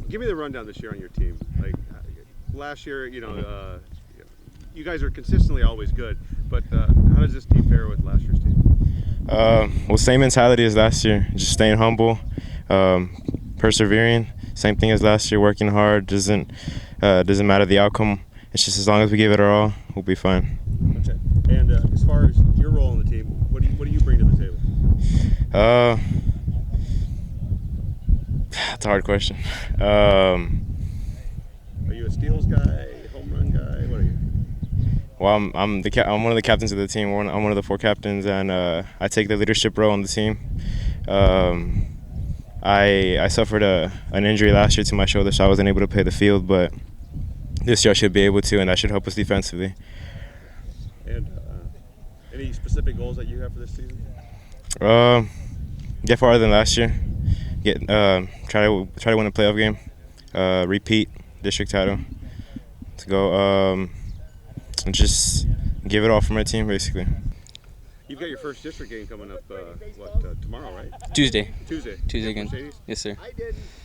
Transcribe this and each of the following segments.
Give me the rundown this year on your team. Like last year, you guys are consistently always good, but how does this team fare with last year's team? Well, same mentality as last year. Just staying humble, persevering. Same thing as last year. Working hard doesn't matter the outcome. It's just as long as we give it our all, we'll be fine. Okay. And as far as your role on the team, what do you bring to the table? That's a hard question. Are you a steals guy, home run guy? What are you? Well, I'm one of the captains of the team. I'm one of the 4 captains, and I take the leadership role on the team. I suffered an injury last year to my shoulder, so I wasn't able to play the field. But this year I should be able to, and that should help us defensively. And any specific goals that you have for this season? Get farther than last year. Try to win a playoff game. Repeat district title. To go and just give it all for my team, basically. You've got your first district game coming up, tomorrow, right? Tuesday again. again. Yes, sir.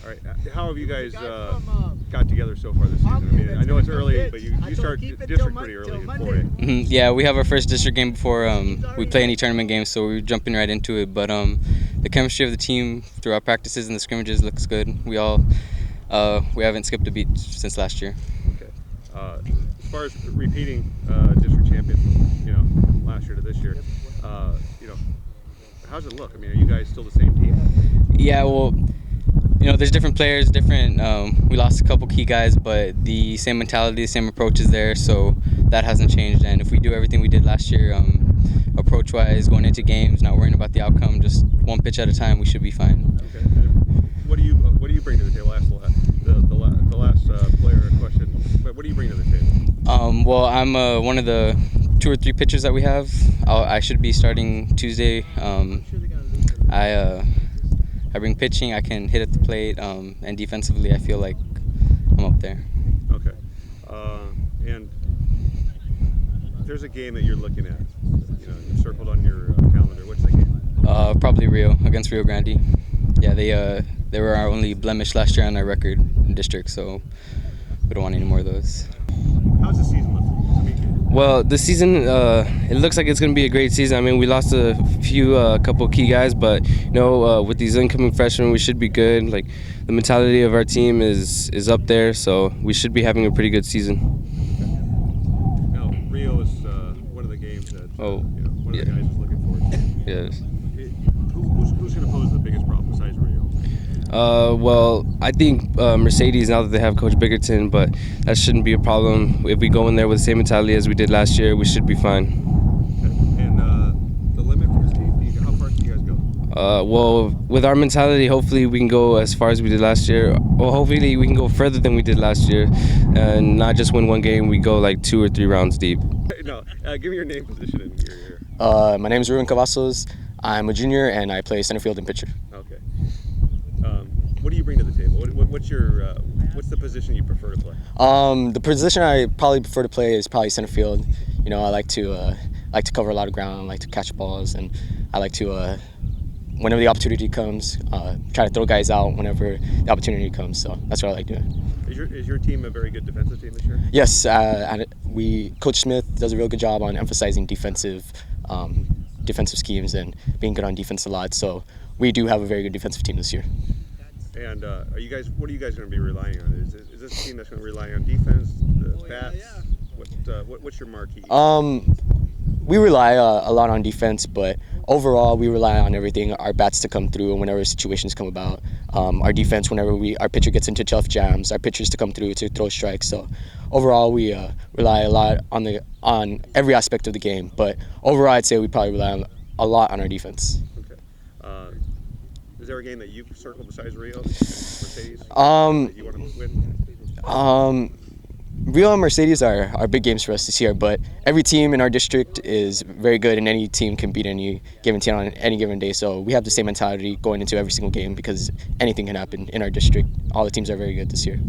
All right. How have you guys got together so far this season? I mean, I know it's early, but you start district pretty early in 4A. Yeah, we have our first district game before we play any tournament games, so we're jumping right into it. But the chemistry of the team through our practices and the scrimmages looks good. We haven't skipped a beat since last year. Okay. As far as repeating district champion from last year to this year, how's it look? I mean, are you guys still the same team? Yeah, well, there's different players, we lost a couple key guys, but the same mentality, the same approach is there, so that hasn't changed. And if we do everything we did last year, approach-wise, going into games, not worrying about the outcome, just one pitch at a time, we should be fine. Okay. And what do you bring to the table? I asked the last player a question, but what do you bring to the table? Well, I'm one of the 2 or 3 pitchers that we have. I should be starting Tuesday. I bring pitching. I can hit at the plate, and defensively, I feel like I'm up there. Okay. And if there's a game that you're looking at, you've circled on your calendar. What's that game? Probably Rio against Rio Grande. Yeah, they were our only blemish last year on our record in district, so we don't want any more of those. How's the season look for you? Well, this season, it looks like it's going to be a great season. I mean, we lost a couple key guys, but with these incoming freshmen, we should be good. Like, the mentality of our team is up there, so we should be having a pretty good season. Now, Rio is one of the games that one of the guys is looking forward to. Yes. Who's going to pose the biggest problem besides Rio? Well, I think Mercedes, now that they have Coach Bickerton, but that shouldn't be a problem. If we go in there with the same mentality as we did last year, we should be fine. Okay. And the limit for this team, how far can you guys go? Well, with our mentality, hopefully we can go as far as we did last year. Well, hopefully we can go further than we did last year and not just win one game, we go like 2 or 3 rounds deep. No, give me your name, position, and your year. My name is Ruben Cavazos. I'm a junior and I play center field and pitcher. Okay. What do you bring to the table? What's the position you prefer to play? The position I probably prefer to play is probably center field. I like to cover a lot of ground, I like to catch balls, and I like to, whenever the opportunity comes, try to throw guys out whenever the opportunity comes. So that's what I like doing. Is your team a very good defensive team this year? Yes, Coach Smith does a real good job on emphasizing defensive schemes and being good on defense a lot. So we do have a very good defensive team this year. And what are you guys going to be relying on? Is this a team that's going to rely on defense, the bats? What's your marquee? We rely a lot on defense, but overall we rely on everything. Our bats to come through whenever situations come about. Our defense, whenever our pitcher gets into tough jams, our pitchers to come through to throw strikes. So overall we rely a lot on every aspect of the game. But overall I'd say we probably rely a lot on our defense. Is there a game that you've circled besides Rio and Mercedes that you want to win? Rio and Mercedes are big games for us this year, but every team in our district is very good, and any team can beat any given team on any given day. So we have the same mentality going into every single game because anything can happen in our district. All the teams are very good this year.